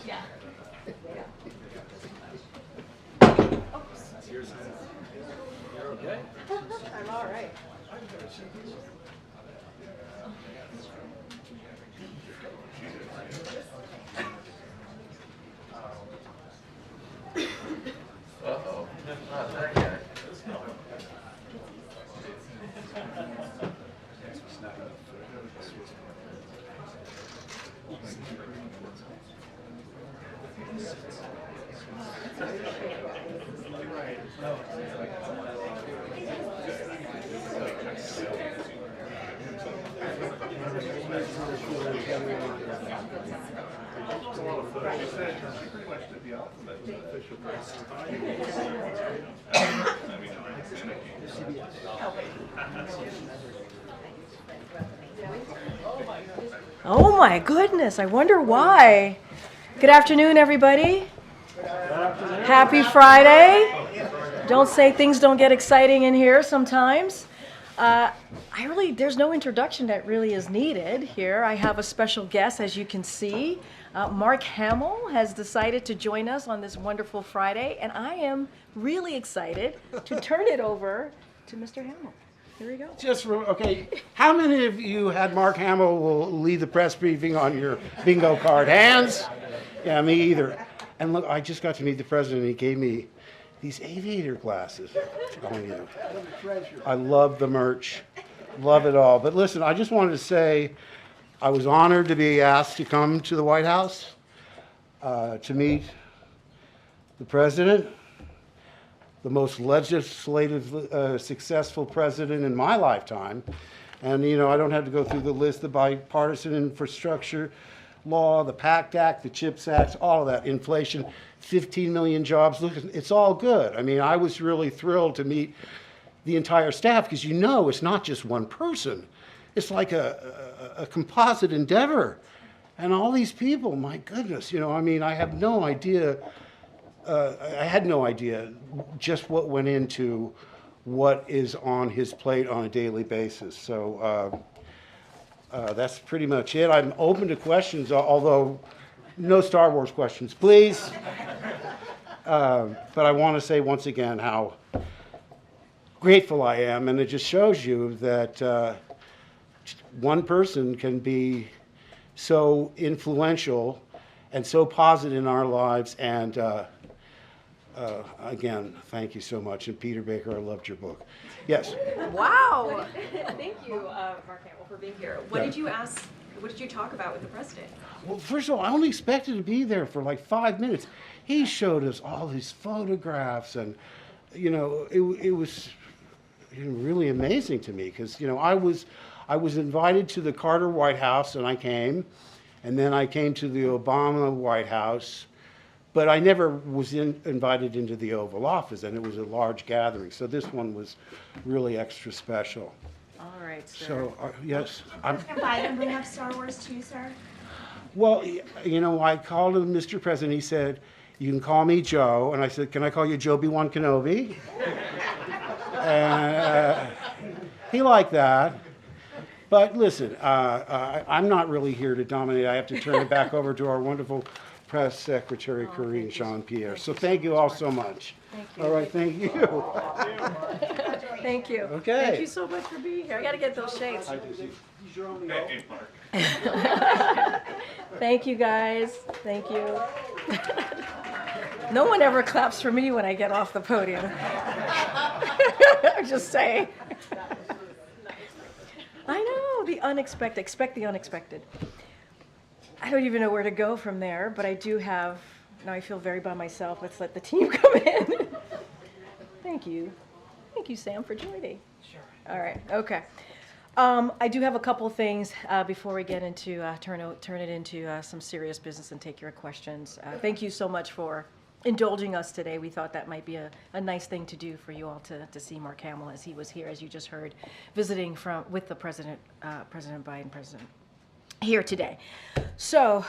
Yeah. You're okay? I'm all right. Uh-oh. Not that guy. Oh my goodness, I wonder why. Good afternoon, everybody. Happy Friday. Don't say things don't get exciting in here sometimes. There's no introduction that really is needed here. I have a special guest, as you can see. Mark Hamill has decided to join us on this wonderful Friday, and I am really excited to turn it over to Mr. Hamill. Here we go. Okay, how many of you had Mark Hamill will lead the press briefing on your bingo card? Hands? Yeah, me either. And look, I just got to meet the president, and he gave me these aviator glasses. I'm telling you. I love the merch. Love it all. But listen, I just wanted to say I was honored to be asked to come to the White House to meet the president, the most legislatively successful president in my lifetime. And, you know, I don't have to go through the list, the bipartisan infrastructure law, the PACT Act, the CHIPS Act, all of that, inflation, 15 million jobs. Look, it's all good. I mean, I was really thrilled to meet the entire staff because, you know, it's not just one person. It's like a composite endeavor. And all these people, my goodness, you know, I mean, I have no idea. I had no idea just what went into what is on his plate on a daily basis. So that's pretty much it. I'm open to questions, although no Star Wars questions, please. But I want to say once again how grateful I am, and it just shows you that one person can be so influential and so positive in our lives. And again, thank you so much. And Peter Baker, I loved your book. Yes. Wow. Thank you, Mark Hamill, for being here. What did you ask? What did you talk about with the president? Well, first of all, I only expected to be there for like 5 minutes. He showed us all his photographs, and you know, it was really amazing to me because, you know, I was invited to the Carter White House, and I came, and then I came to the Obama White House, but I never was invited into the Oval Office, and it was a large gathering. So this one was really extra special. All right, sir. So yes, Invite him to have Star Wars too, sir. well, you know, I called him Mr. President. He said, "You can call me Joe," and I said, "Can I call you Joby-Wan Kenobi?" And he liked that. But listen, I'm not really here to dominate. I have to turn it back over to our wonderful press secretary, Karine, Jean-Pierre. So thank you all so much. Thank you. All right, thank you. Thank you. Okay. Thank you so much for being here. I got to get those shades. He's your only hope. Thank you, guys. Thank you. No one ever claps for me when I get off the podium. I'm just saying. I know, the unexpected. Expect the unexpected. I don't even know where to go from there, but I do have, now I feel very by myself. Let's let the team come in. Thank you. Thank you, Sam, for joining. Sure. All right, okay. I do have a couple of things before we get into, turn it into some serious business and take your questions. Thank you so much for indulging us today. We thought that might be a nice thing to do for you all to see Mark Hamill as he was here, as you just heard, visiting with the President Biden, here today. So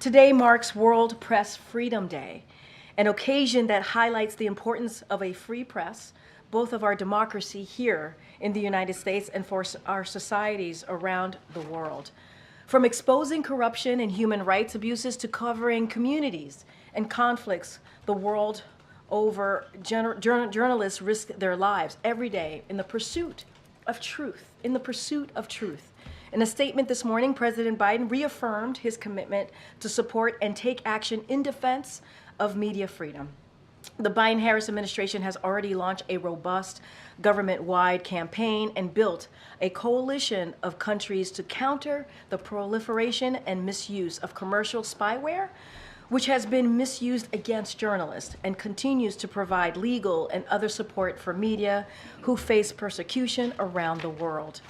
today marks World Press Freedom Day, an occasion that highlights the importance of a free press, both of our democracy here in the United States and for our societies around the world. From exposing corruption and human rights abuses to covering communities and conflicts the world over, journalists risk their lives every day in the pursuit of truth, in a statement this morning, President Biden reaffirmed his commitment to support and take action in defense of media freedom. The Biden-Harris administration has already launched a robust government-wide campaign and built a coalition of countries to counter the proliferation and misuse of commercial spyware, which has been misused against journalists, and continues to provide legal and other support for media who face persecution around the world.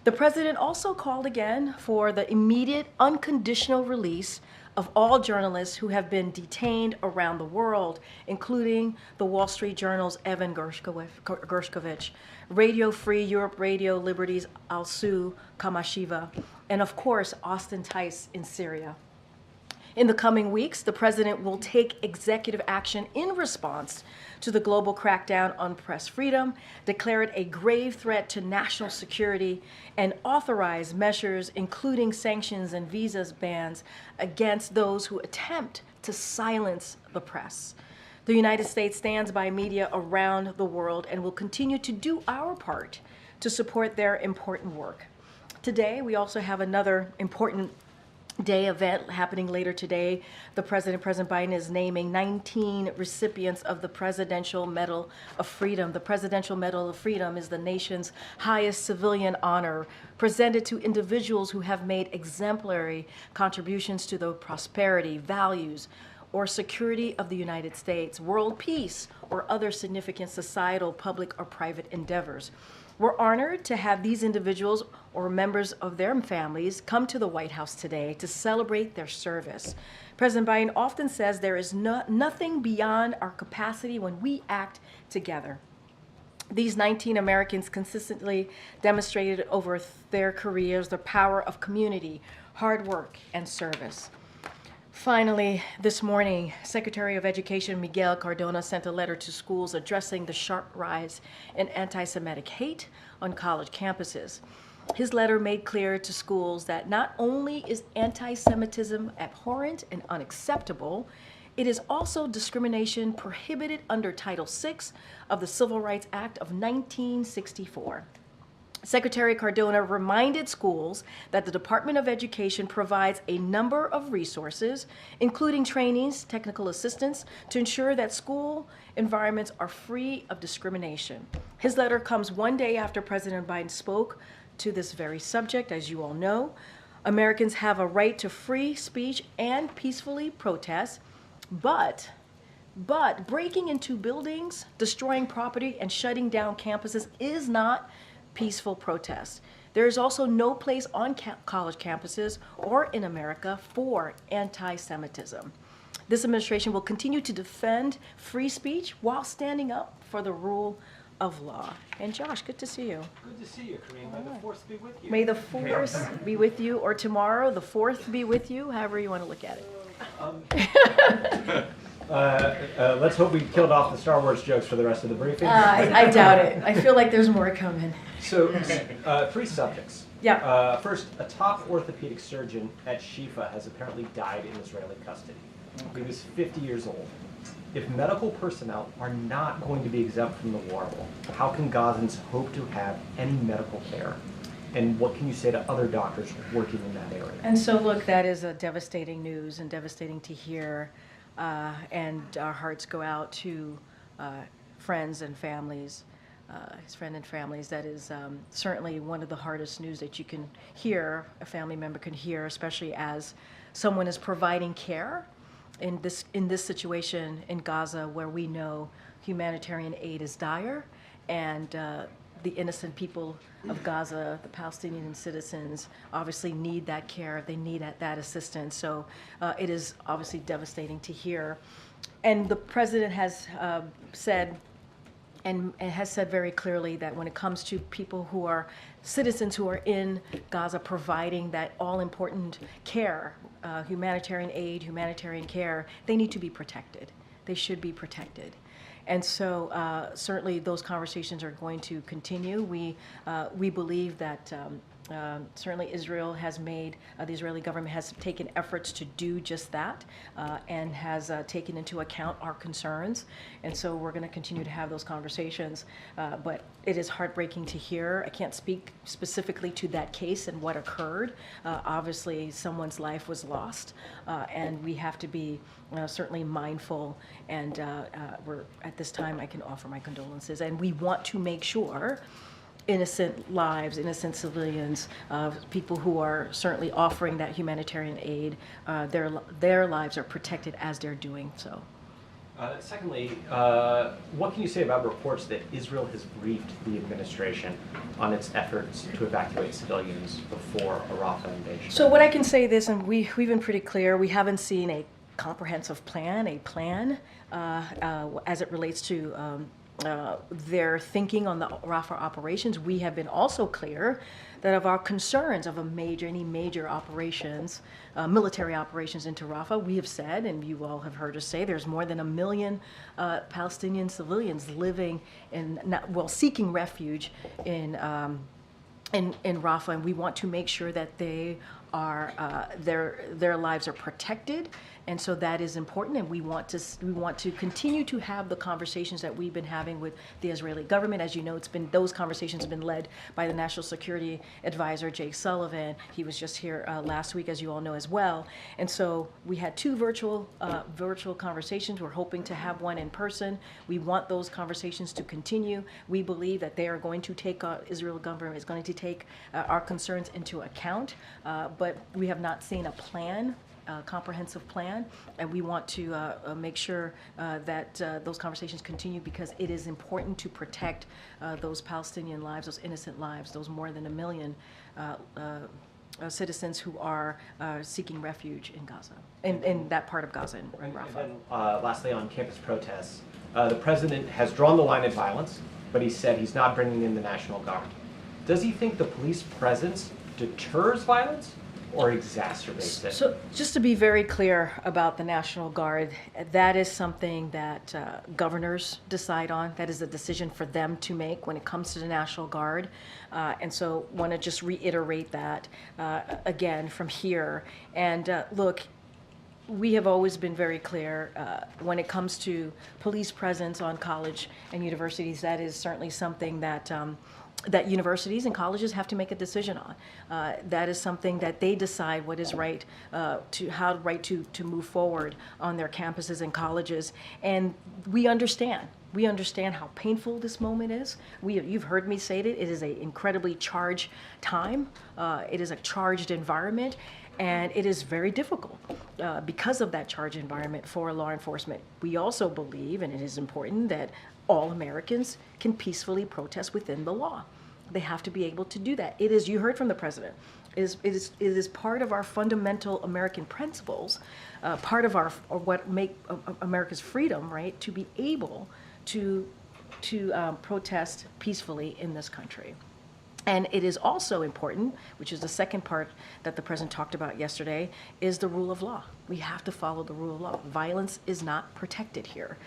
The president also called again for the immediate, unconditional release of all journalists who have been detained around the world, including the Wall Street Journal's Evan Gershkovich, Radio Free Europe Radio Liberty's Alsu Kamashiva, and of course, Austin Tice in Syria. In the coming weeks, the president will take executive action in response to the global crackdown on press freedom, declare it a grave threat to national security, and authorize measures including sanctions and visas bans against those who attempt to silence the press. The United States stands by media around the world and will continue to do our part to support their important work. Today, we also have another important day event happening later today. President Biden, is naming 19 recipients of the Presidential Medal of Freedom. The Presidential Medal of Freedom is the nation's highest civilian honor, presented to individuals who have made exemplary contributions to the prosperity, values, or security of the United States, world peace, or other significant societal, public, or private endeavors. We're honored to have these individuals or members of their families come to the White House today to celebrate their service. President Biden often says there is nothing beyond our capacity when we act together. These 19 Americans consistently demonstrated over their careers the power of community, hard work, and service. Finally, this morning, Secretary of Education Miguel Cardona sent a letter to schools addressing the sharp rise in anti-Semitic hate on college campuses. His letter made clear to schools that not only is anti-Semitism abhorrent and unacceptable, it is also discrimination prohibited under Title VI of the Civil Rights Act of 1964. Secretary Cardona reminded schools that the Department of Education provides a number of resources, including trainings, technical assistance, to ensure that school environments are free of discrimination. His letter comes one day after President Biden spoke to this very subject. As you all know, Americans have a right to free speech and peacefully protest, but breaking into buildings, destroying property, and shutting down campuses is not peaceful protest. There is also no place on college campuses or in America for anti-Semitism. This administration will continue to defend free speech while standing up for the rule of law. And Josh, good to see you. Good to see you, Karine. May the force be with you. May the force be with you, or tomorrow, the fourth be with you, however you want to look at it. Let's hope we killed off the Star Wars jokes for the rest of the briefing. I doubt it. I feel like there's more coming. So, three subjects. Yeah. First, a top orthopedic surgeon at Shifa has apparently died in Israeli custody. He was 50 years old. If medical personnel are not going to be exempt from the war, how can Gazans hope to have any medical care? And what can you say to other doctors working in that area? And so, look, that is a devastating news and devastating to hear. And our hearts go out to friends and families, his friends and families. That is certainly one of the hardest news that you can hear, a family member can hear, especially as someone is providing care in this situation in Gaza, where we know humanitarian aid is dire, and the innocent people of Gaza, the Palestinian citizens, obviously need that care. They need that assistance. So it is obviously devastating to hear. And the president has said, and has said very clearly, that when it comes to people who are citizens who are in Gaza providing that all-important care, humanitarian aid, humanitarian care, they need to be protected. They should be protected. And so certainly those conversations are going to continue. We believe that certainly Israel has made, the Israeli government has taken efforts to do just that and has taken into account our concerns. And so we're going to continue to have those conversations. But it is heartbreaking to hear. I can't speak specifically to that case and what occurred. Obviously, someone's life was lost, and we have to be certainly mindful. And we're at this time, I can offer my condolences. And we want to make sure innocent lives, innocent civilians, people who are certainly offering that humanitarian aid, their lives are protected as they're doing so. Secondly, what can you say about reports that Israel has briefed the administration on its efforts to evacuate civilians before a Rafah invasion? So what I can say is, and we've been pretty clear, we haven't seen a comprehensive plan, as it relates to their thinking on the Rafah operations. We have been also clear that of our concerns of any major operations, military operations into Rafah, we have said, and you all have heard us say, there's more than 1 million Palestinian civilians living seeking refuge in Rafah, and we want to make sure that they are their lives are protected. And so that is important, and we want to continue to have the conversations that we've been having with the Israeli government. As you know, those conversations have been led by the National Security Advisor, Jake Sullivan. He was just here last week, as you all know as well. And so we had 2 virtual conversations. We're hoping to have one in person. We want those conversations to continue. We believe that they are going to take, Israel government is going to take our concerns into account, but we have not seen a plan, comprehensive plan, and we want to make sure that those conversations continue, because it is important to protect those Palestinian lives, those innocent lives, those more than 1 million citizens who are seeking refuge in Gaza, in that part of Gaza, in Rafah. And then, lastly, on campus protests, the president has drawn the line at violence, but he said he's not bringing in the National Guard. Does he think the police presence deters violence or exacerbates it? So just to be very clear about the National Guard, that is something that governors decide on. That is a decision for them to make when it comes to the National Guard. And so want to just reiterate that again from here. And look, we have always been very clear when it comes to police presence on college and universities. That is certainly something that that universities and colleges have to make a decision on. That is something that they decide what is right to move forward on their campuses and colleges. And we understand how painful this moment is. You've heard me say it is an incredibly charged time. It is a charged environment. And it is very difficult because of that charged environment for law enforcement. We also believe, and it is important, that all Americans can peacefully protest within the law. They have to be able to do that. It is, you heard from the president, it is part of our fundamental American principles, part of what make America's freedom, right, to be able to protest peacefully in this country. And it is also important, which is the second part that the president talked about yesterday, is the rule of law. We have to follow the rule of law. Violence is not protected here,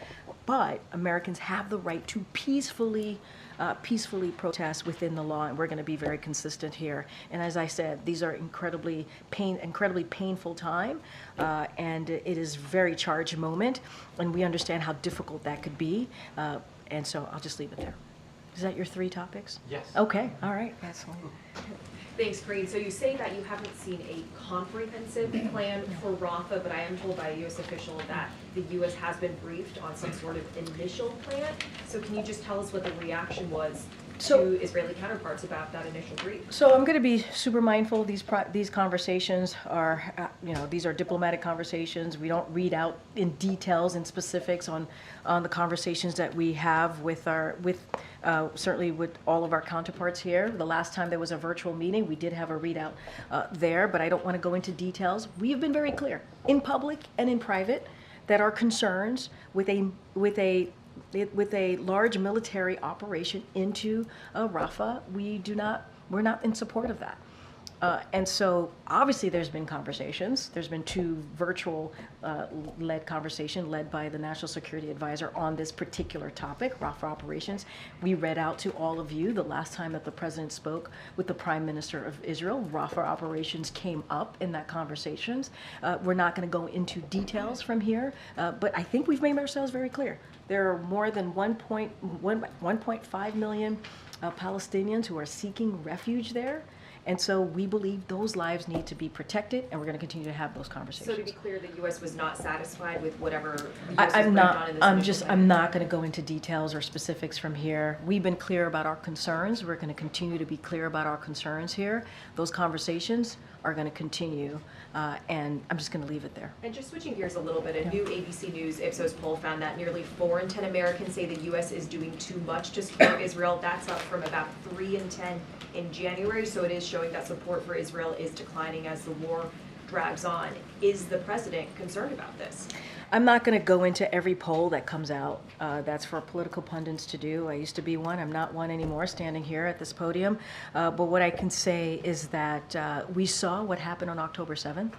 but Americans have the right to peacefully protest within the law, and we're going to be very consistent here. And as I said, these are incredibly painful time, and it is a very charged moment, and we understand how difficult that could be. And so I'll just leave it there. Is that your 3 topics? Yes. Okay, all right, excellent. Thanks, Karine. So you say that you haven't seen a comprehensive plan for Rafa, but I am told by a U.S. official that the U.S. has been briefed on some sort of initial plan. So can you just tell us what the reaction was to Israeli counterparts about that initial brief? So I'm going to be super mindful. These conversations are, these are diplomatic conversations. We don't read out in details and specifics on the conversations that we have certainly with all of our counterparts here. The last time there was a virtual meeting, we did have a readout there, but I don't want to go into details. We have been very clear in public and in private that our concerns with a large military operation into Rafah, we're not in support of that. And so obviously there's been conversations. There's been 2 virtual led conversation led by the National Security Advisor on this particular topic, Rafah operations. We read out to all of you the last time that the president spoke with the Prime Minister of Israel. Rafah operations came up in that conversations. We're not going to go into details from here, but I think we've made ourselves very clear. There are more than 1.5 million Palestinians who are seeking refuge there. And so we believe those lives need to be protected, and we're going to continue to have those conversations. So to be clear, the U.S. was not satisfied with whatever the U.S. was I'm briefed on in this initial plan? I'm not going to go into details or specifics from here. We've been clear about our concerns. We're going to continue to be clear about our concerns here. Those conversations are going to continue, and I'm just going to leave it there. And just switching gears a little bit, a new ABC News Ipsos poll found that nearly 4 in 10 Americans say the U.S. is doing too much to support Israel. That's up from about 3 in 10 in January, so it is showing that support for Israel is declining as the war drags on. Is the president concerned about this? I'm not going to go into every poll that comes out. That's for political pundits to do. I used to be one. I'm not one anymore, standing here at this podium. But what I can say is that we saw what happened on October 7th.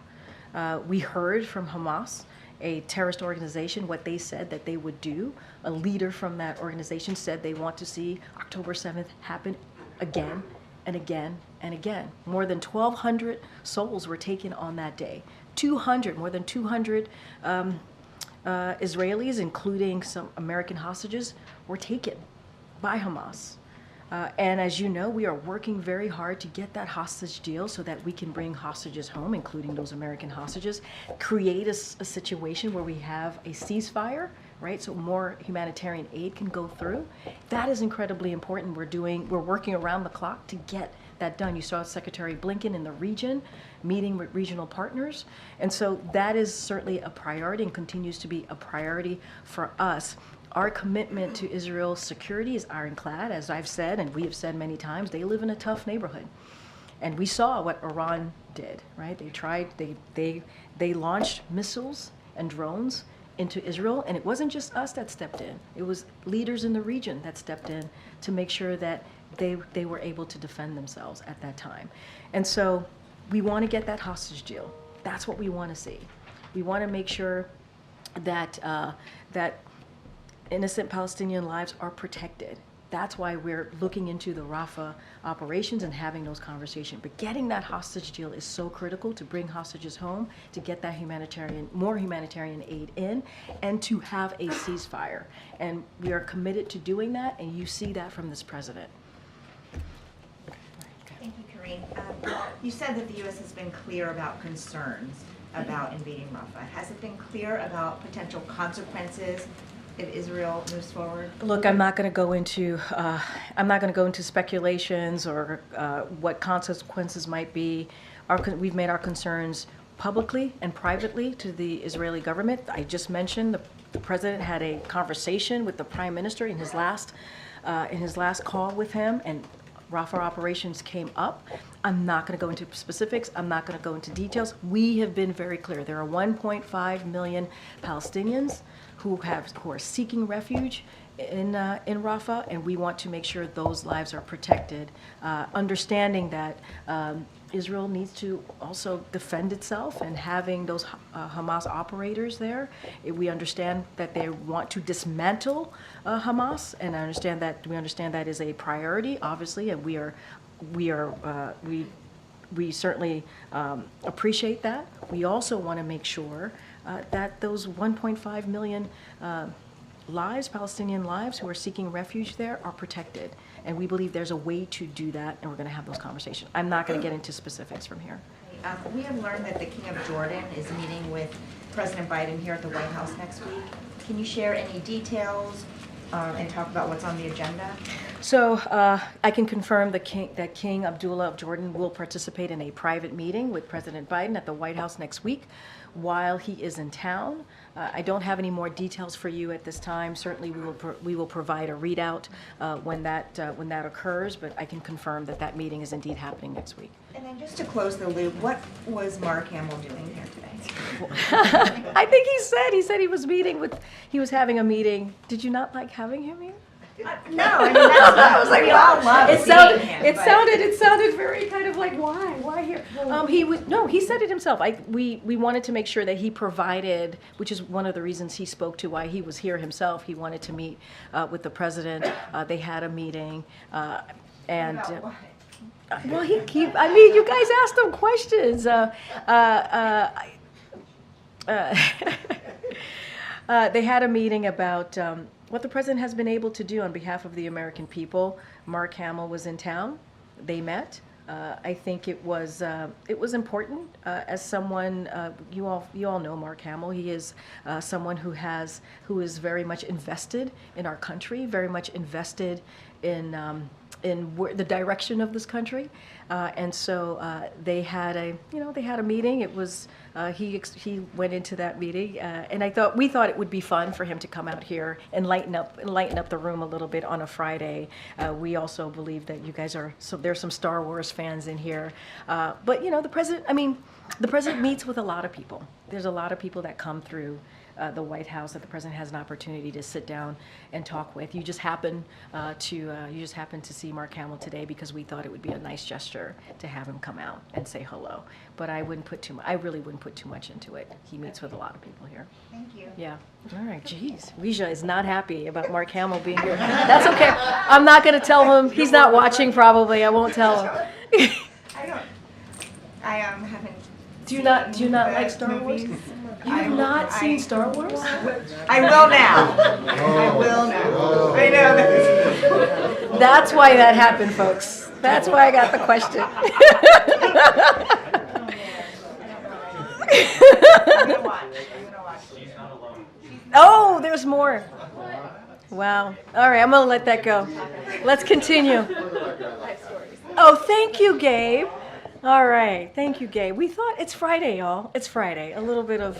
We heard from Hamas, a terrorist organization, what they said that they would do. A leader from that organization said they want to see October 7th happen again and again and again. More than 1,200 souls were taken on that day. More than 200 Israelis, including some American hostages, were taken by Hamas. And as you know, we are working very hard to get that hostage deal so that we can bring hostages home, including those American hostages, create a situation where we have a ceasefire, right? So more humanitarian aid can go through. That is incredibly important. We're working around the clock to get that done. You saw Secretary Blinken in the region, meeting with regional partners. And so that is certainly a priority and continues to be a priority for us. Our commitment to Israel's security is ironclad, as I've said, and we have said many times. They live in a tough neighborhood. And we saw what Iran did, right? They launched missiles and drones into Israel, and it wasn't just us that stepped in. It was leaders in the region that stepped in to make sure that they were able to defend themselves at that time. And so we want to get that hostage deal. That's what we want to see. We want to make sure that that innocent Palestinian lives are protected. That's why we're looking into the Rafah operations and having those conversations. But getting that hostage deal is so critical to bring hostages home, to get that more humanitarian aid in, and to have a ceasefire. And we are committed to doing that, and you see that from this president. Thank you, Karine. You said that the U.S. has been clear about concerns about invading Rafah. Has it been clear about potential consequences if Israel moves forward? Look, I'm not going to go into speculations or what consequences might be. We've made our concerns publicly and privately to the Israeli government. I just mentioned the president had a conversation with the prime minister in his last call with him, and Rafah operations came up. I'm not going to go into specifics. I'm not going to go into details. We have been very clear. There are 1.5 million Palestinians who are seeking refuge in Rafah, and we want to make sure those lives are protected, understanding that Israel needs to also defend itself, and having those Hamas operators there. We understand that they want to dismantle Hamas, and we understand that is a priority, obviously, and we certainly appreciate that. We also want to make sure that those 1.5 million Palestinian lives who are seeking refuge there are protected. And we believe there's a way to do that, and we're going to have those conversations. I'm not going to get into specifics from here. We have learned that the King of Jordan is meeting with President Biden here at the White House next week. Can you share any details and talk about what's on the agenda? So I can confirm that King Abdullah of Jordan will participate in a private meeting with President Biden at the White House next week while he is in town. I don't have any more details for you at this time. Certainly we will provide a readout when that occurs, but I can confirm that meeting is indeed happening next week. And then just to close the loop, what was Mark Hamill doing here today? I think he said he was having a meeting. Did you not like having him here? No, I mean, that's what I was like, we all love It sounded very kind of like, why here? He said it himself. We wanted to make sure that he provided, which is one of the reasons he spoke to why he was here himself. He wanted to meet with the president. They had a meeting, and. Well, I mean, you guys asked him questions. They had a meeting about what the president has been able to do on behalf of the American people. Mark Hamill was in town. They met. I think it was important as someone you all know Mark Hamill. He is someone who is very much invested in our country, very much invested in the direction of this country, and so they had a meeting. It was he went into that meeting, and we thought it would be fun for him to come out here and lighten up the room a little bit on a Friday. We also believe that you guys there's some Star Wars fans in here, but the president meets with a lot of people. There's a lot of people that come through the White House that the president has an opportunity to sit down and talk with. You just happen to see Mark Hamill today because we thought it would be a nice gesture to have him come out and say hello. But I really wouldn't put too much into it. He meets with a lot of people here. Thank you. Yeah. All right. Geez, Rija is not happy about Mark Hamill being here. That's okay. I'm not going to tell him. He's not watching. Probably. I won't tell him. I haven't. Do you not like Star Wars? You have not seen Star Wars? I will now. I will now. I know that. That's why that happened, folks. That's why I got the question. I'm gonna watch. She's not alone. Oh, there's more. Wow. All right, I'm going to let that go. Let's continue. Oh, thank you, Gabe. All right, thank you, Gabe. We thought it's Friday, y'all. It's Friday. A little bit of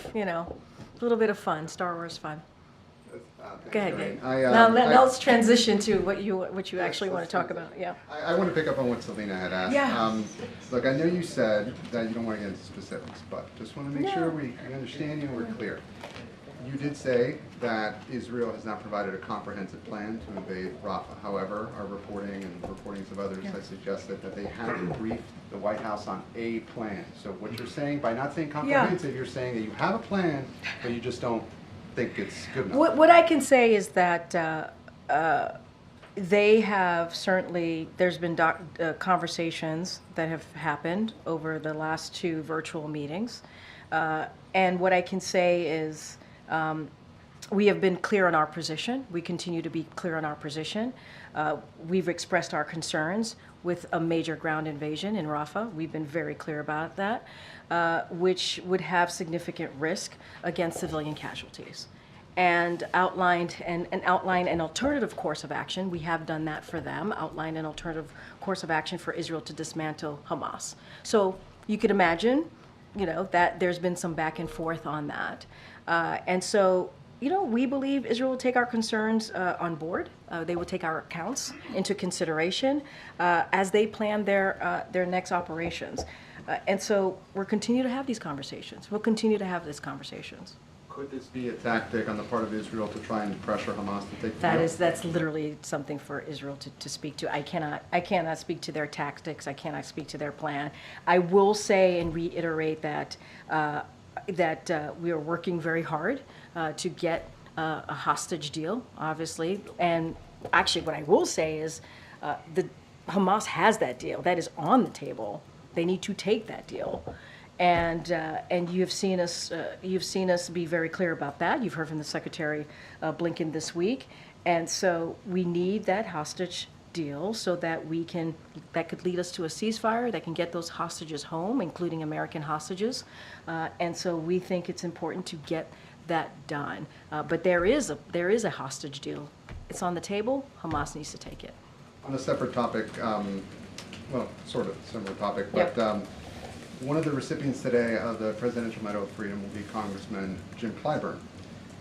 fun, Star Wars fun. Go ahead, Gabe. Now let's transition to what you actually want to talk about. Yeah. I want to pick up on what Selena had asked. Yeah. Look, I know you said that you don't want to get into specifics, but just want to make sure we understand you and we're clear. You did say that Israel has not provided a comprehensive plan to invade Rafah. However, our reporting and reportings of others has suggested that they have briefed the White House on a plan. So what you're saying, by not saying comprehensive, you're saying that you have a plan, but you just don't think it's good enough. What I can say is that they have certainly, there's been conversations that have happened over the last 2 virtual meetings. And what I can say is we have been clear on our position. We continue to be clear on our position. We've expressed our concerns with a major ground invasion in Rafah. We've been very clear about that, which would have significant risk against civilian casualties. And outlined an alternative course of action. We have done that for them, outlined an alternative course of action for Israel to dismantle Hamas. So you could imagine, that there's been some back and forth on that. And so, we believe Israel will take our concerns on board. They will take our accounts into consideration as they plan their next operations. And so we'll continue to have these conversations. We'll continue to have these conversations. Could this be a tactic on the part of Israel to try and pressure Hamas to take the field? That's literally something for Israel to speak to. I cannot speak to their tactics. I cannot speak to their plan. I will say and reiterate that we are working very hard to get a hostage deal, obviously. And actually, what I will say is the Hamas has that deal. That is on the table. They need to take that deal. And you've seen us be very clear about that. You've heard from the Secretary Blinken this week, and so we need that hostage deal so that that could lead us to a ceasefire that can get those hostages home, including American hostages. And so we think it's important to get that done. But there is a hostage deal. It's on the table. Hamas needs to take it. On a separate topic, well, sort of similar topic, but. Yep. One of the recipients today of the Presidential Medal of Freedom will be Congressman Jim Clyburn.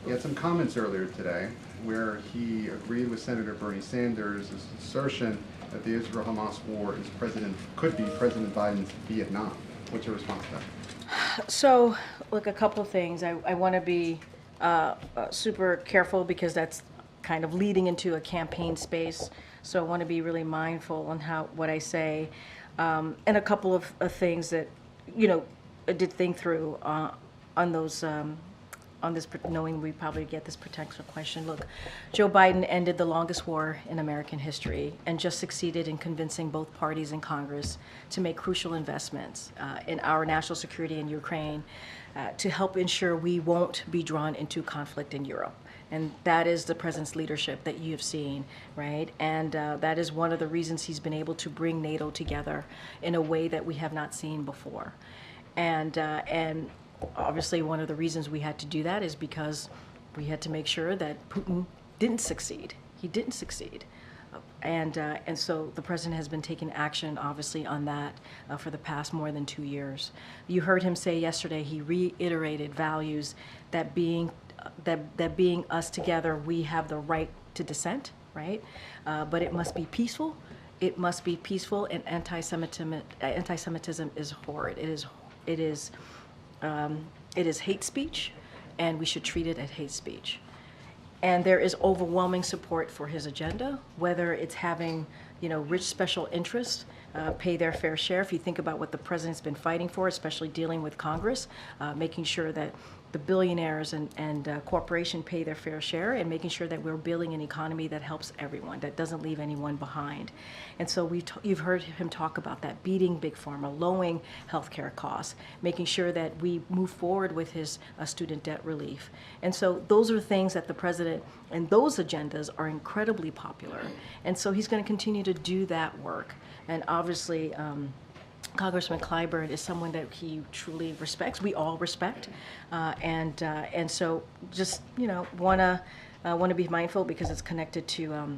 He had some comments earlier today where he agreed with Senator Bernie Sanders' assertion that the Israel-Hamas war could be President Biden's Vietnam. What's your response to that? So, look, a couple of things. I want to be super careful because that's kind of leading into a campaign space. So I want to be really mindful on what I say. and a couple of things that, I did think through on those, on this, knowing we probably get this potential question. Look, Joe Biden ended the longest war in American history and just succeeded in convincing both parties in Congress to make crucial investments in our national security in Ukraine to help ensure we won't be drawn into conflict in Europe. And that is the president's leadership that you have seen, right? And that is one of the reasons he's been able to bring NATO together in a way that we have not seen before. And obviously one of the reasons we had to do that is because we had to make sure that Putin didn't succeed. He didn't succeed. And so the president has been taking action, obviously, on that for the past more than 2 years. You heard him say yesterday, he reiterated values that being us together, we have the right to dissent, right? But it must be peaceful. It must be peaceful, and anti-Semitism is horrid. It is hate speech, and we should treat it as hate speech. And there is overwhelming support for his agenda, whether it's having, rich special interests pay their fair share. If you think about what the president's been fighting for, especially dealing with Congress, making sure that the billionaires and corporation pay their fair share, and making sure that we're building an economy that helps everyone, that doesn't leave anyone behind. And so you've heard him talk about that, beating big pharma, lowering healthcare costs, making sure that we move forward with his student debt relief. And so those are things that the president and those agendas are incredibly popular. And so he's going to continue to do that work. And obviously, Congressman Clyburn is someone that he truly respects. We all respect, and so just want to be mindful because it's connected to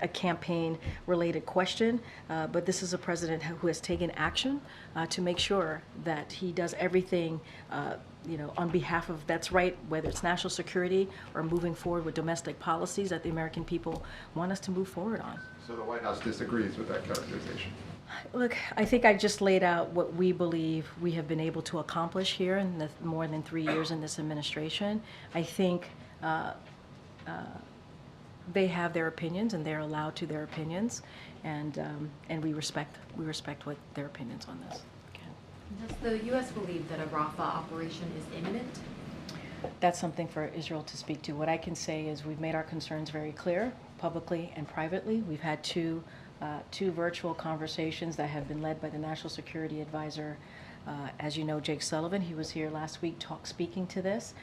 a campaign-related question. But this is a president who has taken action to make sure that he does everything on behalf of that's right, whether it's national security or moving forward with domestic policies that the American people want us to move forward on. So the White House disagrees with that characterization? Look, I think I just laid out what we believe we have been able to accomplish here in the more than 3 years in this administration. I think they have their opinions, and they're allowed to their opinions, and we respect what their opinions on this. Does the U.S. believe that a Rafah operation is imminent? That's something for Israel to speak to. What I can say is we've made our concerns very clear, publicly and privately. We've had two virtual conversations that have been led by the National Security Advisor. As you know, Jake Sullivan, he was here last week speaking to this.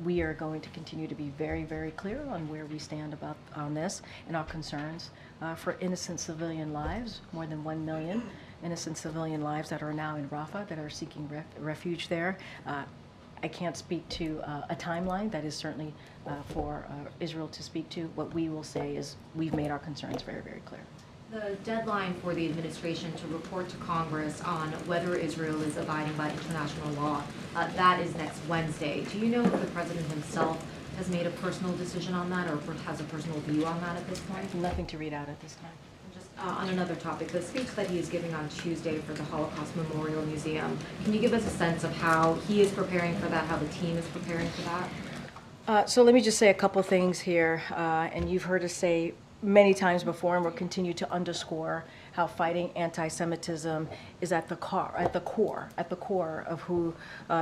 We are going to continue to be very, very clear on where we stand on this and our concerns for innocent civilian lives, more than 1 million innocent civilian lives that are now in Rafah that are seeking refuge there. I can't speak to a timeline. That is certainly for Israel to speak to. What we will say is we've made our concerns very, very clear. The deadline for the administration to report to Congress on whether Israel is abiding by international law, that is next Wednesday. Do you know if the president himself has made a personal decision on that or has a personal view on that at this point? Nothing to read out at this time. Just on another topic, the speech that he is giving on Tuesday for the Holocaust Memorial Museum, can you give us a sense of how he is preparing for that, how the team is preparing for that? So let me just say a couple things here, and you've heard us say many times before, and we'll continue to underscore how fighting anti-Semitism is at the core of who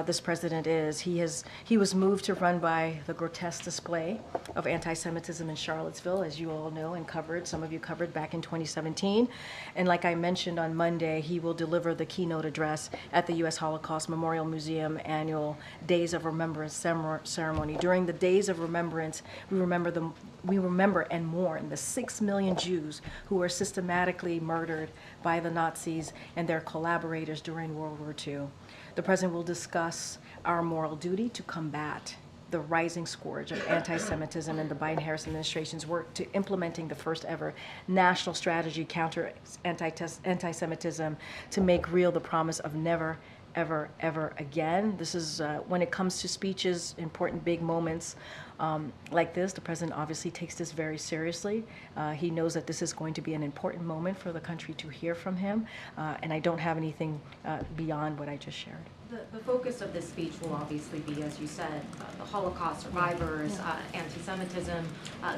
this president is. He was moved to run by the grotesque display of anti-Semitism in Charlottesville, as you all know and covered. Some of you covered back in 2017. And like I mentioned on Monday, he will deliver the keynote address at the U.S. Holocaust Memorial Museum annual Days of Remembrance ceremony. During the Days of Remembrance, we remember and mourn the 6 million Jews who were systematically murdered by the Nazis and their collaborators during World War II. The president will discuss our moral duty to combat the rising scourge of anti-Semitism and the Biden-Harris administration's work to implementing the first ever national strategy counter anti-Semitism to make real the promise of never, ever, ever again. This is when it comes to speeches, important big moments like this. The president obviously takes this very seriously. He knows that this is going to be an important moment for the country to hear from him, and I don't have anything beyond what I just shared. The focus of this speech will obviously be, as you said, the Holocaust survivors, anti-Semitism.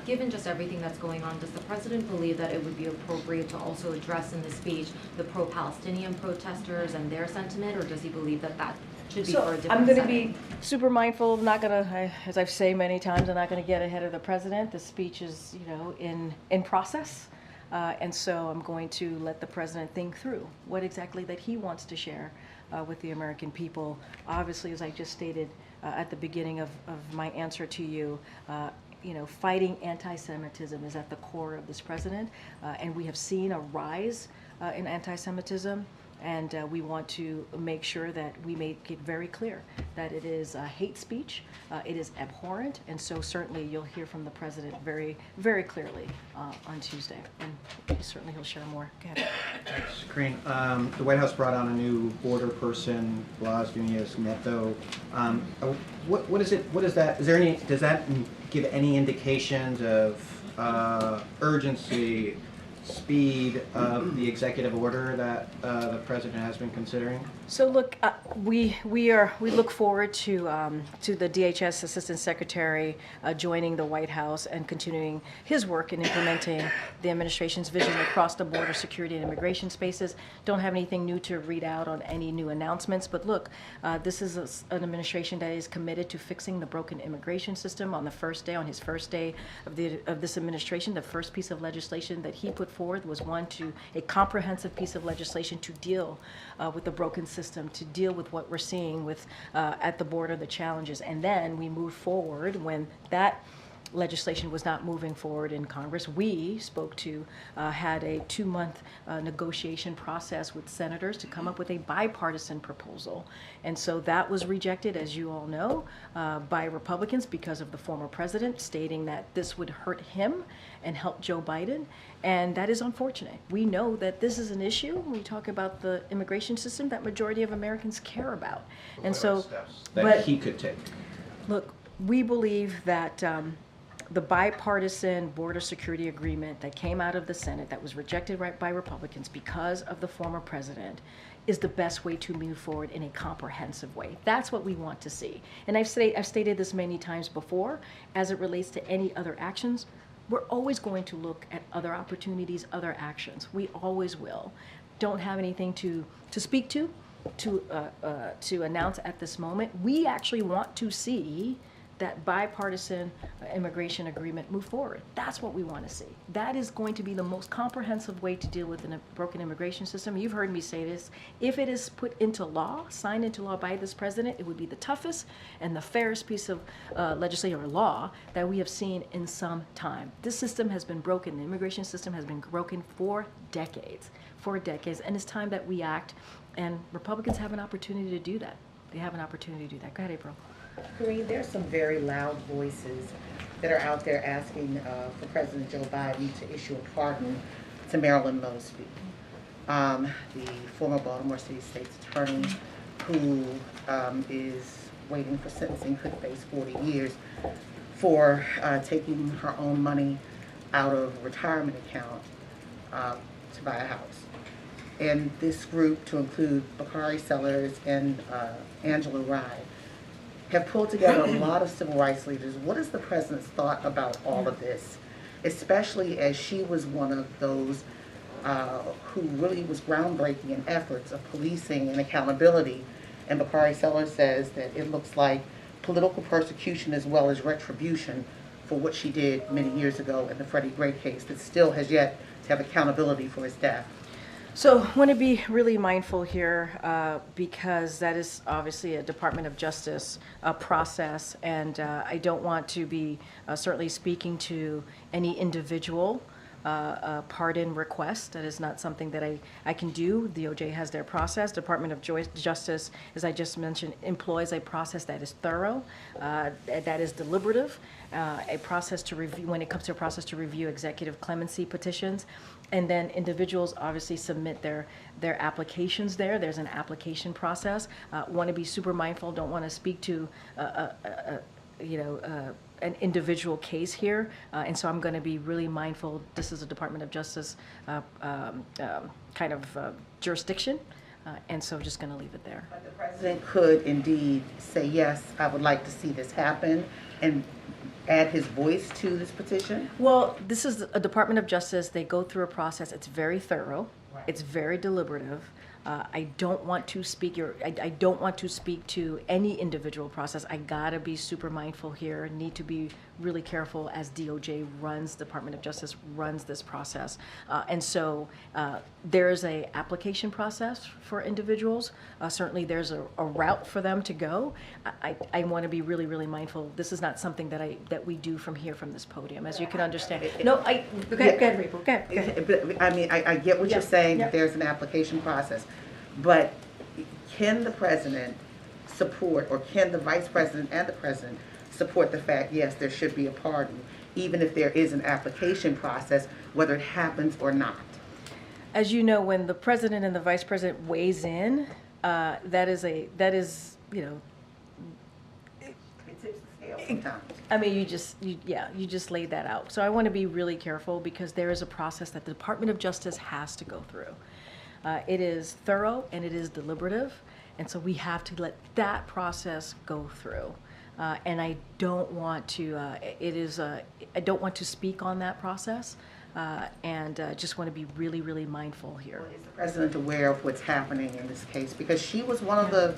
Given just everything that's going on, does the president believe that it would be appropriate to also address in the speech the pro-Palestinian protesters and their sentiment, or does he believe that that should be for a different I'm going to setting? be super mindful, not going to, as I've said many times, I'm not going to get ahead of the president. The speech is, in process. And so I'm going to let the president think through what exactly that he wants to share with the American people. Obviously, as I just stated at the beginning of my answer to you, fighting anti-Semitism is at the core of this president, and we have seen a rise in anti-Semitism. And we want to make sure that we make it very clear that it is hate speech, it is abhorrent, and so certainly you'll hear from the president very, very clearly on Tuesday, and certainly he'll share more. Go ahead. Thanks, Karine. The White House brought on a new border person, Blas Nunez Neto. What is it? What is that? Is there any? Does that give any indications of urgency, speed of the executive order that the president has been considering? So look, we look forward to the DHS Assistant Secretary joining the White House and continuing his work in implementing the administration's vision across the border security and immigration spaces. Don't have anything new to read out on any new announcements, but look, this is an administration that is committed to fixing the broken immigration system. On his first day of this administration, the first piece of legislation that he put forward was a comprehensive piece of legislation to deal with the broken system, to deal with what we're seeing with at the border, the challenges. And then we moved forward when that legislation was not moving forward in Congress. We had a 2-month negotiation process with senators to come up with a bipartisan proposal. And so that was rejected, as you all know, by Republicans because of the former president stating that this would hurt him and help Joe Biden. And that is unfortunate. We know that this is an issue when we talk about the immigration system that majority of Americans care about. And so, That he could take. look, we believe that the bipartisan border security agreement that came out of the Senate that was rejected by Republicans because of the former president is the best way to move forward in a comprehensive way. That's what we want to see. And I've stated this many times before, as it relates to any other actions, we're always going to look at other opportunities, other actions. We always will. Don't have anything to speak to announce at this moment. We actually want to see that bipartisan immigration agreement move forward. That's what we want to see. That is going to be the most comprehensive way to deal with a broken immigration system. You've heard me say this. If it is put into law, signed into law by this president, it would be the toughest and the fairest piece of legislation or law that we have seen in some time. This system has been broken. The immigration system has been broken for decades, and it's time that we act, and Republicans have an opportunity to do that. They have an opportunity to do that. Go ahead, April. Karine, there's some very loud voices that are out there asking for President Joe Biden to issue a pardon to Marilyn Mosby, the former Baltimore City State's attorney who is waiting for sentencing, could face 40 years for taking her own money out of a retirement account to buy a house. And this group, to include Bakari Sellers and Angela Rye, have pulled together a lot of civil rights leaders. What is the president's thought about all of this, especially as she was one of those who really was groundbreaking in efforts of policing and accountability? And Bakari Sellers says that it looks like political persecution as well as retribution for what she did many years ago in the Freddie Gray case that still has yet to have accountability for his death. So I want to be really mindful here because that is obviously a Department of Justice process, and I don't want to be certainly speaking to any individual pardon request. That is not something that I can do. The DOJ has their process. Department of Justice, as I just mentioned, employs a process that is thorough, that is deliberative, a process to review, when it comes to a process to review executive clemency petitions. And then individuals obviously submit their applications there. There's an application process. Want to be super mindful, don't want to speak to an individual case here, and so I'm going to be really mindful. This is a Department of Justice kind of jurisdiction, and so just going to leave it there. But the president could indeed say, yes, I would like to see this happen, and add his voice to this petition? Well, this is a Department of Justice. They go through a process. It's very thorough. It's very deliberative. I don't want to speak I don't want to speak to any individual process. I gotta be super mindful here. Need to be really careful as DOJ runs, Department of Justice runs this process, and so there is a application process for individuals. Certainly, there's a route for them to go. I want to be really, really mindful. This is not something that we do from here, from this podium, as you can understand. No, go ahead, Rafah. Go ahead. I mean, I get what you're saying, Yeah. that there's an application process, but can the president support, or can the vice president and the president support the fact, yes, there should be a pardon, even if there is an application process, whether it happens or not? As you know, when the president and the vice president weighs in, that is It tips the scale sometimes. I mean, you just laid that out. So I want to be really careful, because there is a process that the Department of Justice has to go through. It is thorough and it is deliberative, and so we have to let that process go through. And I don't want to. I don't want to speak on that process, and just want to be really, really mindful here. Is the president aware of what's happening in this case? Because she was one of the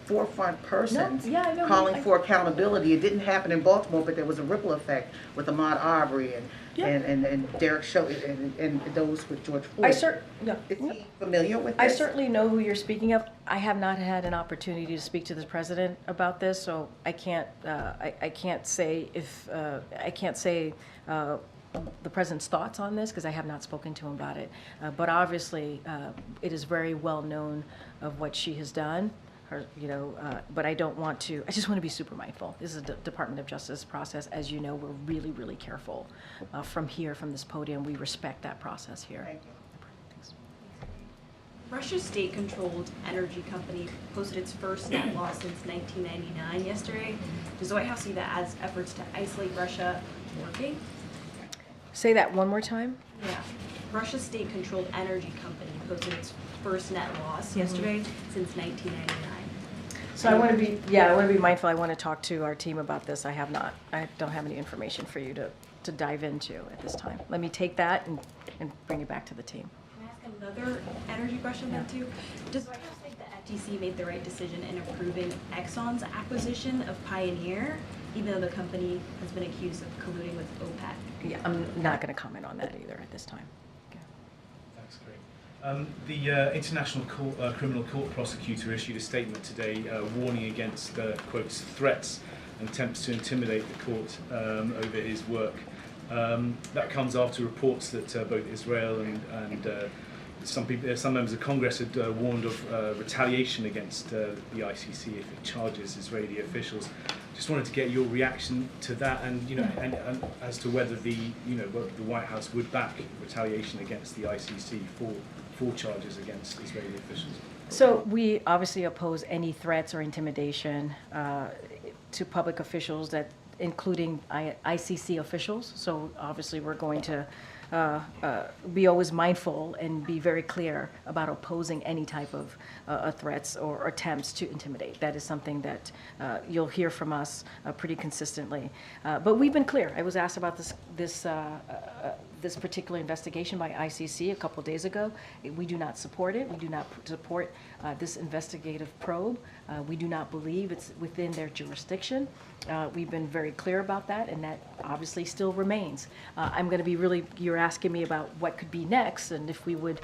forefront persons I know. calling for accountability. It didn't happen in Baltimore, but there was a ripple effect with Ahmaud Arbery and Derek Chauvin and those with George Floyd. Is he familiar with this? I certainly know who you're speaking of. I have not had an opportunity to speak to the president about this, so I can't. I can't say if I can't say the president's thoughts on this, because I have not spoken to him about it. But obviously, it is very well known of what she has done. But I don't want to. I just want to be super mindful. This is a Department of Justice process. As you know, we're really, really careful. From this podium, we respect that process here. Thank you. Thanks. Russia's state-controlled energy company posted its first net loss since 1999 yesterday. Does the White House see that as efforts to isolate Russia working? Say that one more time. Yeah. Russia's state-controlled energy company posted its first net loss yesterday since 1999. So I want to be mindful. I want to talk to our team about this. I don't have any information for you to dive into at this time. Let me take that and bring it back to the team. Can I ask another energy question then too? Does the White House think the FTC made the right decision in approving Exxon's acquisition of Pioneer, even though the company has been accused of colluding with OPEC? Yeah, I'm not going to comment on that either at this time. Thanks, Karine. The International Criminal Court prosecutor issued a statement today warning against, quotes, threats and attempts to intimidate the court over his work. That comes after reports that both Israel and some members of Congress had warned of retaliation against the ICC if it charges Israeli officials. Just wanted to get your reaction to that, and and as to whether the White House would back retaliation against the ICC for charges against Israeli officials. So we obviously oppose any threats or intimidation to public officials, including ICC officials. So obviously we're going to be always mindful and be very clear about opposing any type of threats or attempts to intimidate. That is something that you'll hear from us pretty consistently. But we've been clear. I was asked about this particular investigation by ICC a couple days ago. We do not support it. We do not support this investigative probe. We do not believe it's within their jurisdiction. We've been very clear about that, and that obviously still remains. I'm going to be you're asking me about what could be next, and if we would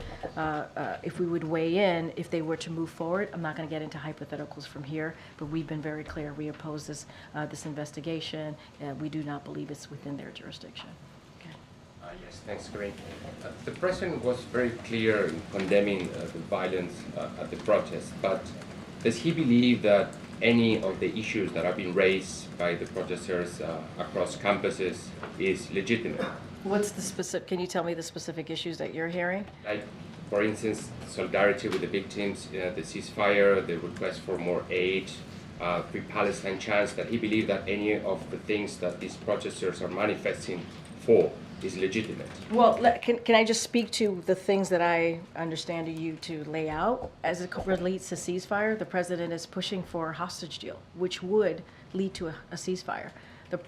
weigh in if they were to move forward. I'm not going to get into hypotheticals from here, but we've been very clear. We oppose this investigation. We do not believe it's within their jurisdiction. Yes, thanks, Karine. The President was very clear in condemning the violence at the protest, but does he believe that any of the issues that have been raised by the protesters across campuses is legitimate? What's the specific? Can you tell me the specific issues that you're hearing? Like, for instance, solidarity with the victims, the ceasefire, the request for more aid, Free Palestine chants, that he believed that any of the things that these protesters are manifesting for is legitimate. Well, can I just speak to the things that I understand you to lay out? As it relates to ceasefire, the president is pushing for a hostage deal, which would lead to a ceasefire.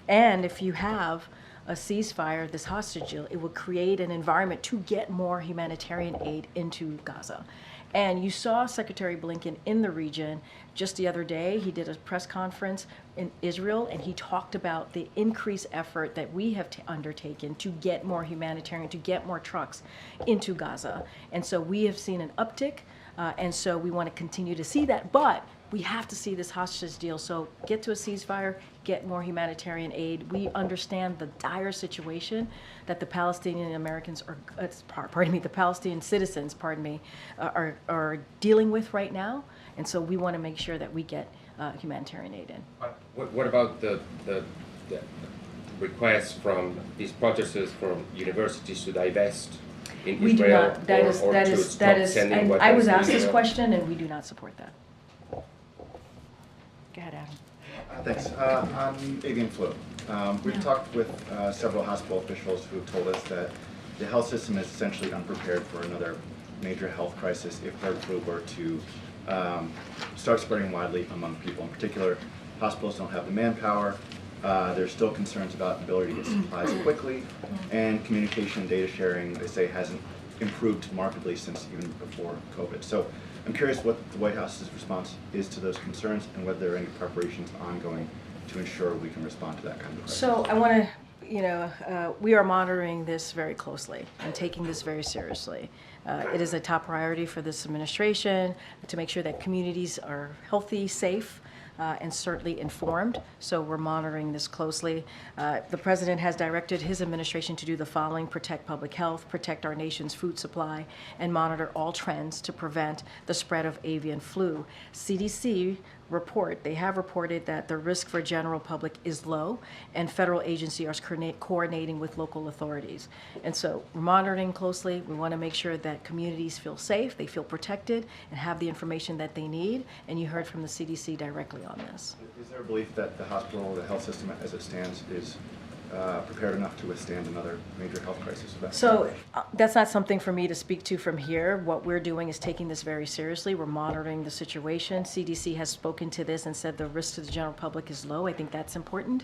And if you have a ceasefire, this hostage deal, it would create an environment to get more humanitarian aid into Gaza. And you saw Secretary Blinken in the region just the other day. He did a press conference in Israel, and he talked about the increased effort that we have undertaken to get more humanitarian, to get more trucks into Gaza. And so we have seen an uptick, and so we want to continue to see that. But we have to see this hostage deal. So get to a ceasefire, get more humanitarian aid. We understand the dire situation that the Palestinian Americans the Palestinian citizens, are dealing with right now. And so we want to make sure that we get humanitarian aid in. What about the requests from these protesters from universities to divest in We Israel do not. That is. sending And weapons I was to asked this Israel? question, and we do not support that. Go ahead, Adam. Thanks. On avian flu, we've talked with several hospital officials who have told us that the health system is essentially unprepared for another major health crisis if bird flu were to start spreading widely among people. In particular, hospitals don't have the manpower. There's still concerns about the ability to get supplies quickly, and communication and data sharing, they say, hasn't improved markedly since even before COVID. So I'm curious what the White House's response is to those concerns, and whether there are any preparations ongoing to ensure we can respond to that kind of crisis. So I want to, we are monitoring this very closely and taking this very seriously. It is a top priority for this administration to make sure that communities are healthy, safe, and certainly informed. So we're monitoring this closely. The president has directed his administration to do the following: protect public health, protect our nation's food supply, and monitor all trends to prevent the spread of avian flu. CDC they have reported that the risk for general public is low, and federal agencies are coordinating with local authorities. And so we're monitoring closely. We want to make sure that communities feel safe, they feel protected, and have the information that they need. And you heard from the CDC directly on this. Is there a belief that the hospital, the health system as it stands, is prepared enough to withstand another major health crisis of that? So that's not something for me to speak to from here. What we're doing is taking this very seriously. We're monitoring the situation. CDC has spoken to this and said the risk to the general public is low. I think that's important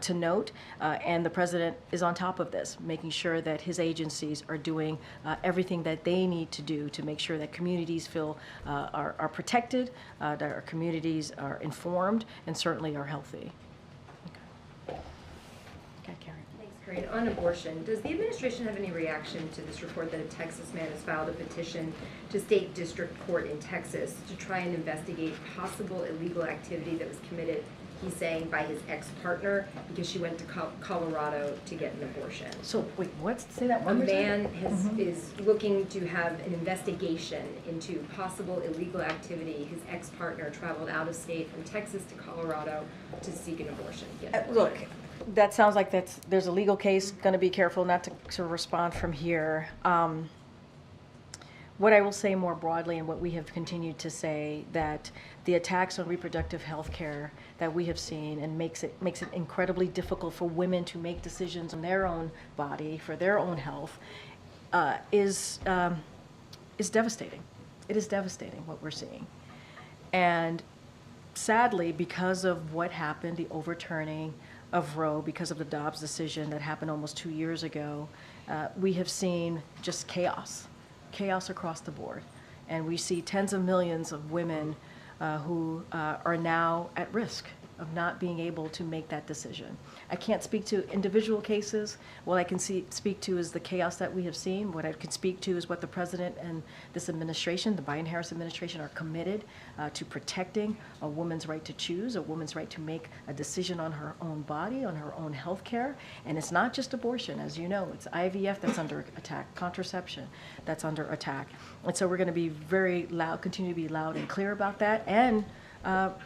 to note. And the president is on top of this, making sure that his agencies are doing everything that they need to do to make sure that communities feel are protected, that our communities are informed, and certainly are healthy. Karine, on abortion, does the administration have any reaction to this report that a Texas man has filed a petition to state district court in Texas to try and investigate possible illegal activity that was committed, he's saying, by his ex-partner because she went to Colorado to get an abortion? So wait, what? Say that one A more time. man is looking to have an investigation into possible illegal activity. His ex-partner traveled out of state from Texas to Colorado to seek an abortion. Look, that sounds like there's a legal case. Going to be careful not to respond from here. What I will say more broadly, and what we have continued to say, that the attacks on reproductive health care that we have seen, and makes it incredibly difficult for women to make decisions on their own body, for their own health, is devastating. It is devastating what we're seeing. And sadly, because of what happened, the overturning of Roe, because of the Dobbs decision that happened almost 2 years ago, we have seen just chaos across the board. And we see tens of millions of women who are now at risk of not being able to make that decision. I can't speak to individual cases. What I can speak to is the chaos that we have seen. What I can speak to is what the president and this administration, the Biden-Harris administration, are committed to protecting a woman's right to choose, a woman's right to make a decision on her own body, on her own health care. And it's not just abortion, as you know. It's IVF that's under attack, contraception that's under attack. And so we're going to be very loud, continue to be loud and clear about that, and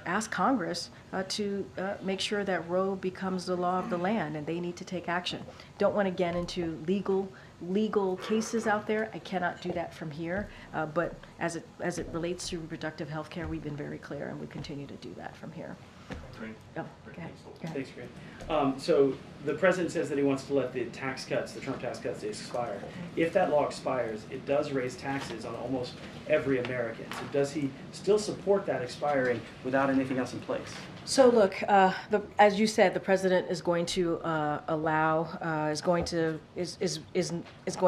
ask Congress to make sure that Roe becomes the law of the land, and they need to take action. Don't want to get into legal legal cases out there. I cannot do that from here, but as it relates to reproductive health care, we've been very clear, and we continue to do that from here. Karine? Oh, go ahead. Go ahead. Thanks, Karine. So the president says that he wants to let the tax cuts, the Trump tax cuts, expire. If that law expires, it does raise taxes on almost every American. So does he still support that expiring without anything else in place? So look, as you said, the president is going to is going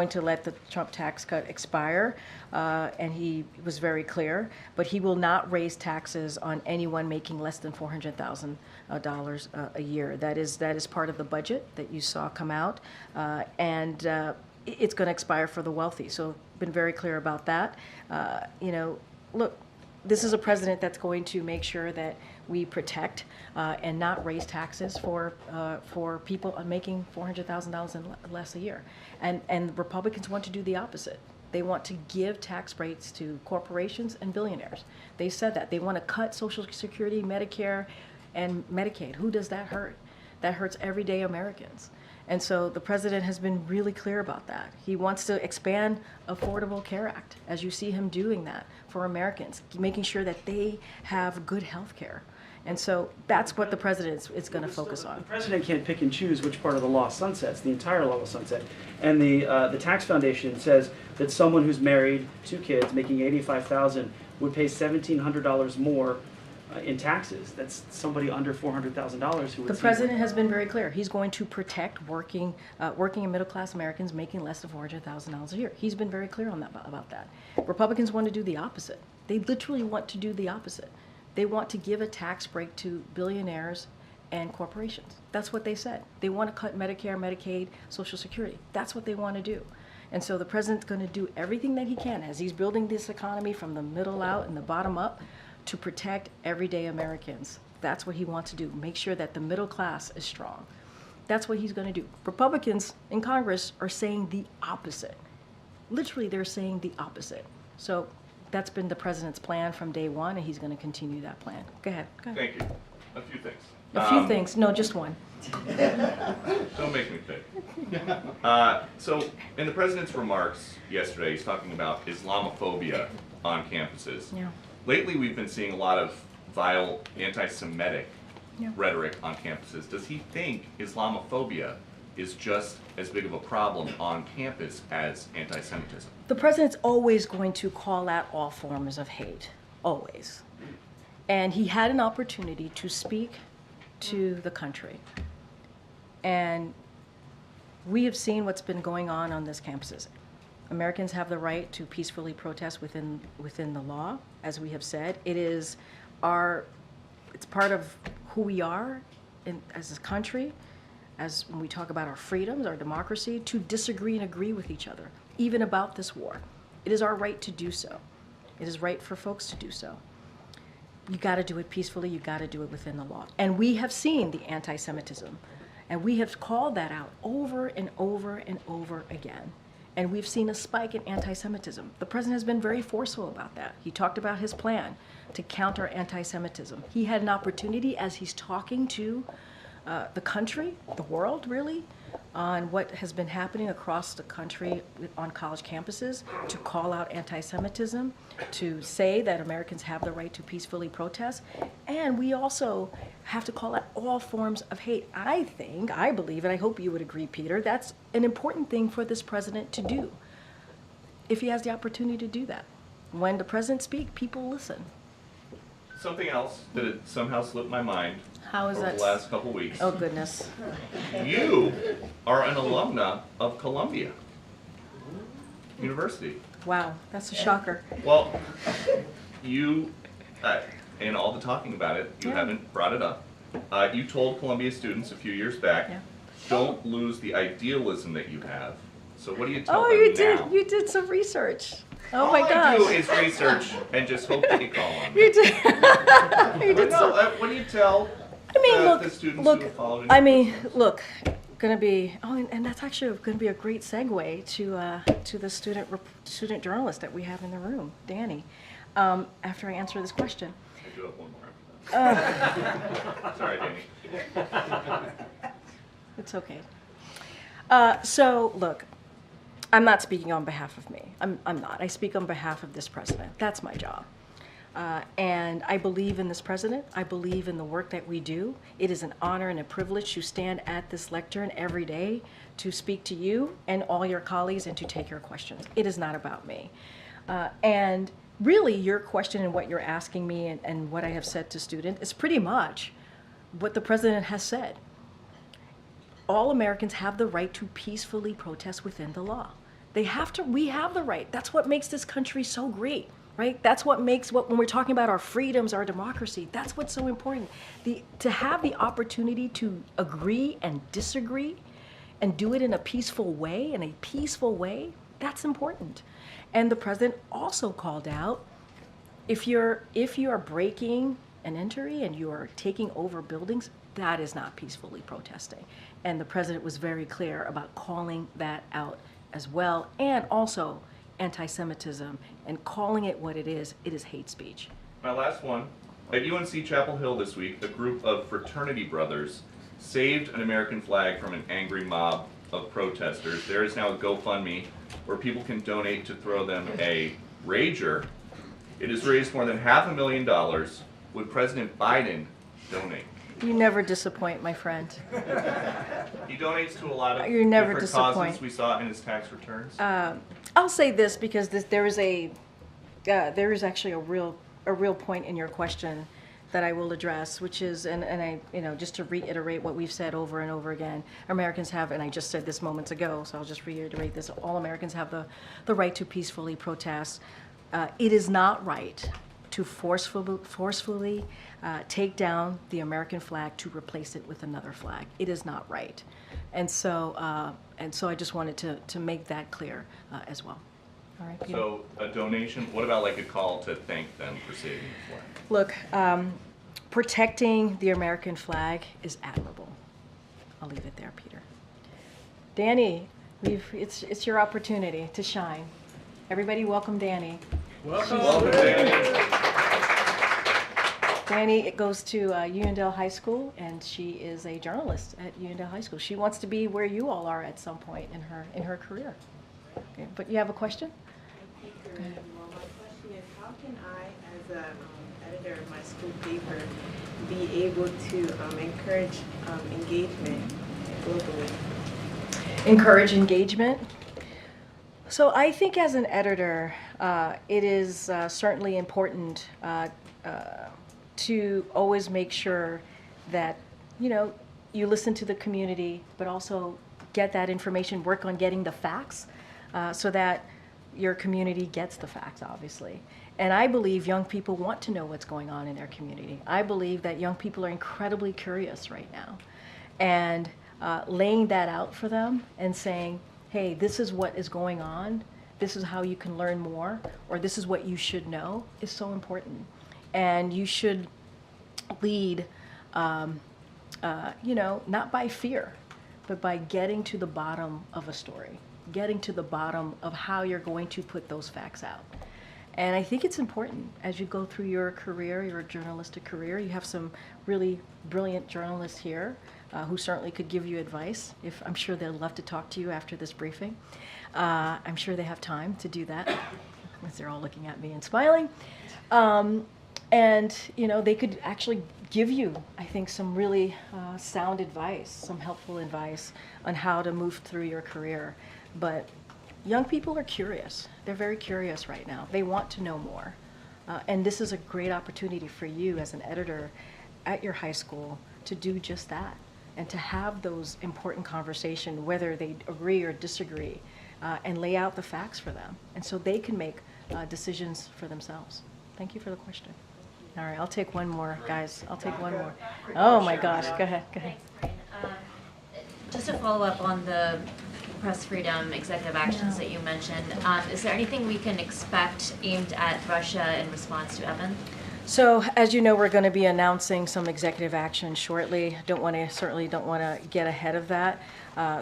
to let the Trump tax cut expire, and he was very clear. But he will not raise taxes on anyone making less than $400,000 a year. That is part of the budget that you saw come out, and it's going to expire for the wealthy. So been very clear about that. Look, this is a president that's going to make sure that we protect and not raise taxes for people making $400,000 and less a year. And Republicans want to do the opposite. They want to give tax breaks to corporations and billionaires. They said that. They want to cut Social Security, Medicare, and Medicaid. Who does that hurt? That hurts everyday Americans. And so the president has been really clear about that. He wants to expand Affordable Care Act, as you see him doing that for Americans, making sure that they have good health care. And so that's what the president is going to focus on. The president can't pick and choose which part of the law sunsets. The entire law will sunset. And the Tax Foundation says that someone who's married, 2 kids, making $85,000 would pay $1,700 more in taxes. That's somebody under $400,000 who would. The president has been very clear. He's going to protect working and middle-class Americans making less than $400,000 a year. He's been very clear on that about that. Republicans want to do the opposite. They literally want to do the opposite. They want to give a tax break to billionaires and corporations. That's what they said. They want to cut Medicare, Medicaid, Social Security. That's what they want to do. And so the president's going to do everything that he can as he's building this economy from the middle out and the bottom up to protect everyday Americans. That's what he wants to do. Make sure that the middle class is strong. That's what he's going to do. Republicans in Congress are saying the opposite. Literally, they're saying the opposite. So that's been the president's plan from day one, and he's going to continue that plan. Go ahead. Thank you. A few things. A few things. No, just one. Don't make me think. So in the president's remarks yesterday, he's talking about Islamophobia on campuses. Yeah. Lately, we've been seeing a lot of vile anti-Semitic Yeah. rhetoric on campuses. Does he think Islamophobia is just as big of a problem on campus as anti-Semitism? The president's always going to call out all forms of hate, always. And he had an opportunity to speak to the country. And we have seen what's been going on these campuses. Americans have the right to peacefully protest within the law, as we have said. It's part of who we are as a country, as when we talk about our freedoms, our democracy, to disagree and agree with each other, even about this war. It is our right to do so. It is right for folks to do so. You got to do it peacefully. You got to do it within the law. And we have seen the anti-Semitism, and we have called that out over and over and over again. And we've seen a spike in anti-Semitism. The president has been very forceful about that. He talked about his plan to counter anti-Semitism. He had an opportunity as he's talking to the country, the world really, on what has been happening across the country on college campuses, to call out anti-Semitism, to say that Americans have the right to peacefully protest. And we also have to call out all forms of hate. I believe, and I hope you would agree, Peter, that's an important thing for this president to do, if he has the opportunity to do that. When the president speaks, people listen. Something else that had somehow slipped my mind over the last couple weeks. Oh, goodness. You are an alumna of Columbia University. Wow, that's a shocker. Well, you, in all the talking about it, you haven't brought it up. You told Columbia students a few years back, don't lose the idealism that you have. So what do you tell them now? You did some research. Oh my gosh. All I do is research and just hope that you call on me. You did. What do you tell the students who have followed you? Gonna be, and that's actually gonna be a great segue to the student journalist that we have in the room, Danny, after I answer this question. I do have one more after that. Sorry, Danny. It's okay. So look, I'm not speaking on behalf of me. I'm not. I speak on behalf of this president. That's my job. And I believe in this president. I believe in the work that we do. It is an honor and a privilege to stand at this lectern every day to speak to you and all your colleagues and to take your questions. It is not about me. And really, your question and what you're asking me and what I have said to students is pretty much what the president has said. All Americans have the right to peacefully protest within the law. We have the right. That's what makes this country so great, right? That's what makes, when we're talking about our freedoms, our democracy, that's what's so important. To have the opportunity to agree and disagree and do it in a peaceful way, that's important. And the president also called out, if you are breaking an entry and you are taking over buildings, that is not peacefully protesting. And the president was very clear about calling that out as well, and also anti-Semitism, and calling it what it is hate speech. My last one, at UNC Chapel Hill this week, a group of fraternity brothers saved an American flag from an angry mob of protesters. There is now a GoFundMe where people can donate to throw them a Rager. It has raised more than $500,000. Would President Biden donate? You never disappoint, my friend. He donates to a lot of You never different disappoint. causes we saw in his tax returns. I'll say this because there is actually a real point in your question that I will address, which is, and I, just to reiterate what we've said over and over again, Americans have, and I just said this moments ago, so I'll just reiterate this, all Americans have the right to peacefully protest. It is not right to forcefully take down the American flag to replace it with another flag. It is not right. And so I just wanted to make that clear as well. All right, Peter? So a donation, what about like a call to thank them for saving the flag? Look, protecting the American flag is admirable. I'll leave it there, Peter. Danny, it's your opportunity to shine. Everybody welcome Danny. Welcome, Danny. Danny goes to Uniondale High School, and she is a journalist at Uniondale High School. She wants to be where you all are at some point in her career. Okay, but you have a question? Well, my question is, how can I, as an editor of my school paper, be able to encourage engagement globally? Encourage engagement. So I think as an editor, it is certainly important to always make sure that, you listen to the community, but also get that information, work on getting the facts so that your community gets the facts, obviously. And I believe young people want to know what's going on in their community. I believe that young people are incredibly curious right now. And laying that out for them and saying, hey, this is what is going on, this is how you can learn more, or this is what you should know, is so important. And you should lead, not by fear, but by getting to the bottom of a story, getting to the bottom of how you're going to put those facts out. And I think it's important as you go through your career, your journalistic career. You have some really brilliant journalists here who certainly could give you advice. I'm sure they'd love to talk to you after this briefing. I'm sure they have time to do that, as they're all looking at me and smiling. And they could actually give you, I think, some really sound advice, some helpful advice on how to move through your career. But young people are curious. They're very curious right now. They want to know more. And this is a great opportunity for you as an editor at your high school to do just that and to have those important conversations, whether they agree or disagree, and lay out the facts for them. And so they can make decisions for themselves. Thank you for the question. All right, I'll take one more, guys. I'll take one more. Oh my gosh, go ahead. Thanks, Karine. Just to follow up on the press freedom executive actions that you mentioned, is there anything we can expect aimed at Russia in response to Evan? So, as you know, we're going to be announcing some executive action shortly. Certainly don't want to get ahead of that.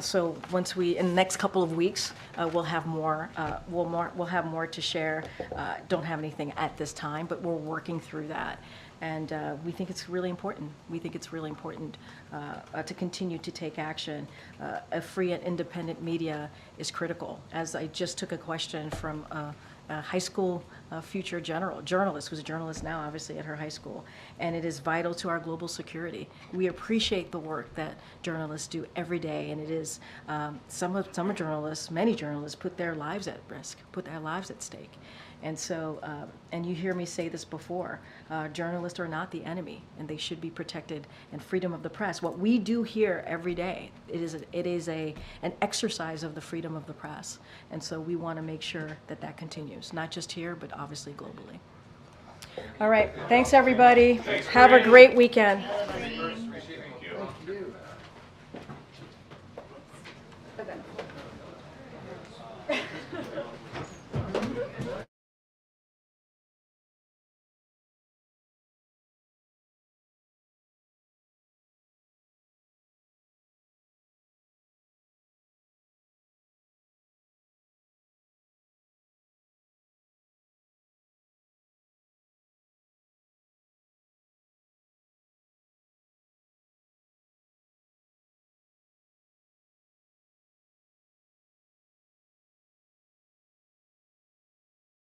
So once in the next couple of weeks, we'll have more. We'll have more to share. Don't have anything at this time, but we're working through that. And we think it's really important. We think it's really important to continue to take action. A free and independent media is critical. As I just took a question from a high school future journalist, who's a journalist now, obviously, at her high school, and it is vital to our global security. We appreciate the work that journalists do every day, and it is, some journalists, many journalists, put their lives at risk, put their lives at stake. And so, and you hear me say this before, journalists are not the enemy, and they should be protected, and freedom of the press. What we do here every day, it is an exercise of the freedom of the press. And so we want to make sure that that continues, not just here, but obviously globally. All right, thanks everybody. Have a great weekend.